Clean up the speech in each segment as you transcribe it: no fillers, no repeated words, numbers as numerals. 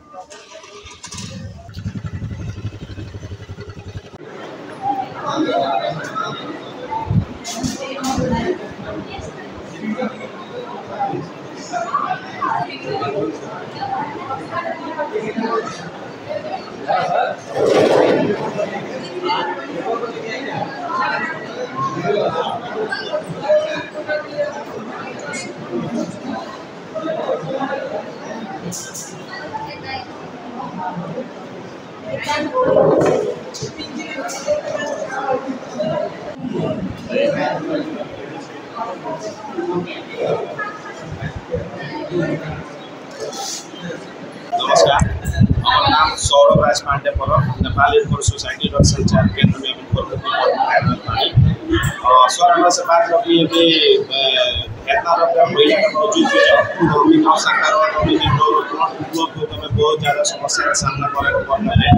नमस्कार, हमारा नाम सौरभ राज पांडे परम नेपाल एयरफोर्स सोसाइटी ड्रग संचार केंद्र में सर हमारे से बात करती है कि इतना महिला का मौजूद है बहुत ज़्यादा समस्या का सामना करने पड़ता है।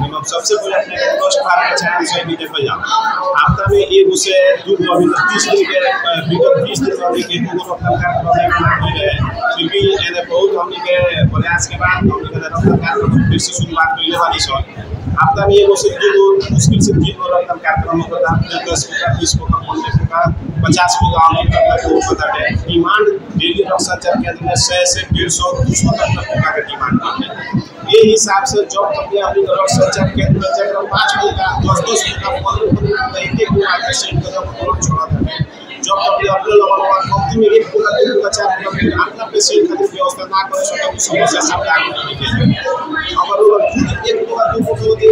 हम सबसे पहले अपने पोस्ट फार्म के चैनल से भी देखा जाओ हफ्ता में एक उसे अभी 30 दिन के विगत 30 दिन अभी के फिर भी बहुत हमने के प्रयास के बाद हमने फिर से शुरुआत पहले वाली सौ हफ्ता में एक उसे मुश्किल से 3 रक्तदान कार्यक्रम होता है। 10 का 20 का 15 का 50 का होता है। डिमांड डेली रक्त संचार केंद्र में 100 से 150 200 तक का डिमांड है। ये हिसाब से जब तक अभी रक्त संचार केंद्र में जब 5 का 10 का 15 का एक पेशेंट का छोड़ा था जब तक अपने लोगों कंपनी में 1 पूरा 2 का 4 अपना पेशेंट खातिर व्यवस्था ना कर सके समस्या सामने आगे अगर वो 1 पूरा 2 पूरा होते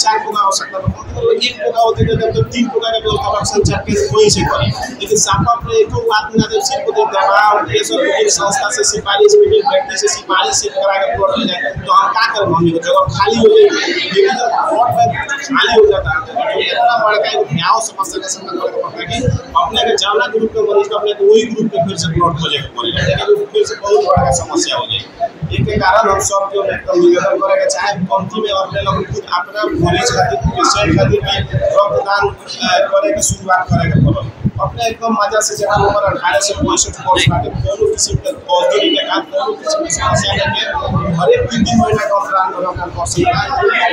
4 पूरा हो सकता है 1 पूरा होते तो 3 पूरा का व्यवस्था संचार के कोई से करे लेकिन साफा में एक आदमी ना सिर्फ को दबाव ये सब संस्था से सिफारिश में व्यक्ति से सिफारिश से करा के प्लॉट हो जाए तो हम क्या करें हम जगह खाली हो जाए लेकिन जब प्लॉट में खाली हो जाता है तो इतना बड़ा एक न्याय समस्या का सामना करना पड़ता है कि अपने के जावला ग्रुप के मरीज अपने वही ग्रुप में फिर से प्लॉट हो जाएगा पड़ेगा लेकिन फिर से बहुत बड़ा समस्या हो जाएगी। एक के कारण हम सब जो निवेदन करेंगे चाहे कंपनी में अपने लोग खुद अपना मरीज खातिर पेशेंट खातिर रक्तदान करे की शुरुआत करेंगे पड़ो अपने एकदम मजा से जब उम्र 18 से 65 वर्ष का कोनो किसी के पौधे के काम कोनो किसी की समस्या लेके हर एक 3 महीना का अंतराल में रक्तदान कर सकते हैं।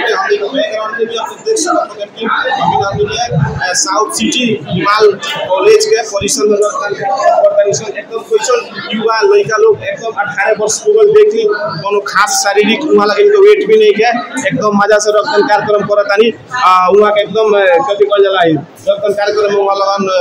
हमने को बैकग्राउंड में भी आप देख सकते हैं कि अभी हमने साउथ सिटी हिमाल कॉलेज के परिसर में रक्तदान एकदम क्वेश्चन युवा लड़का लोग एकदम 18 वर्ष पूर्व देखी कोनो खास शारीरिक वहाँ लगे तो वेट भी नहीं के एकदम मजा से रक्तदान कार्यक्रम करतानी वहाँ के एकदम कभी कल जला रक्तदान कार्यक्रम में वहाँ लगन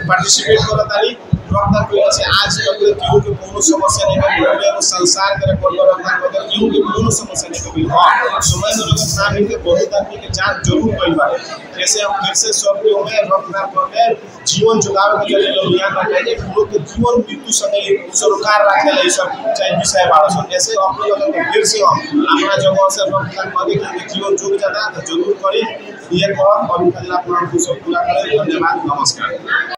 पार्टिसिपेट करतानी रक्तदान की वजह से आज तक केहू के कोनो समस्या नहीं कभी संसार के रिकॉर्ड रक्तदान करके केहू के कोनो समस्या नहीं कभी हां समय में लोग ना मिलके बहुत आदमी के जान जरूर कई बार जैसे हम फिर से सब लोग में रक्तदान करके जीवन जुगावे के लिए लोग यहाँ करते हैं लोग के जीवन मृत्यु संगे सरकार रखे ले सब चाहे विषय बारह ऐसे अपने लोगों के फिर से हम अपना जगह से रक्तदान करके जीवन जुग जाता है तो जरूर करें ये और अभी अपना पूरा करें। धन्यवाद, नमस्कार।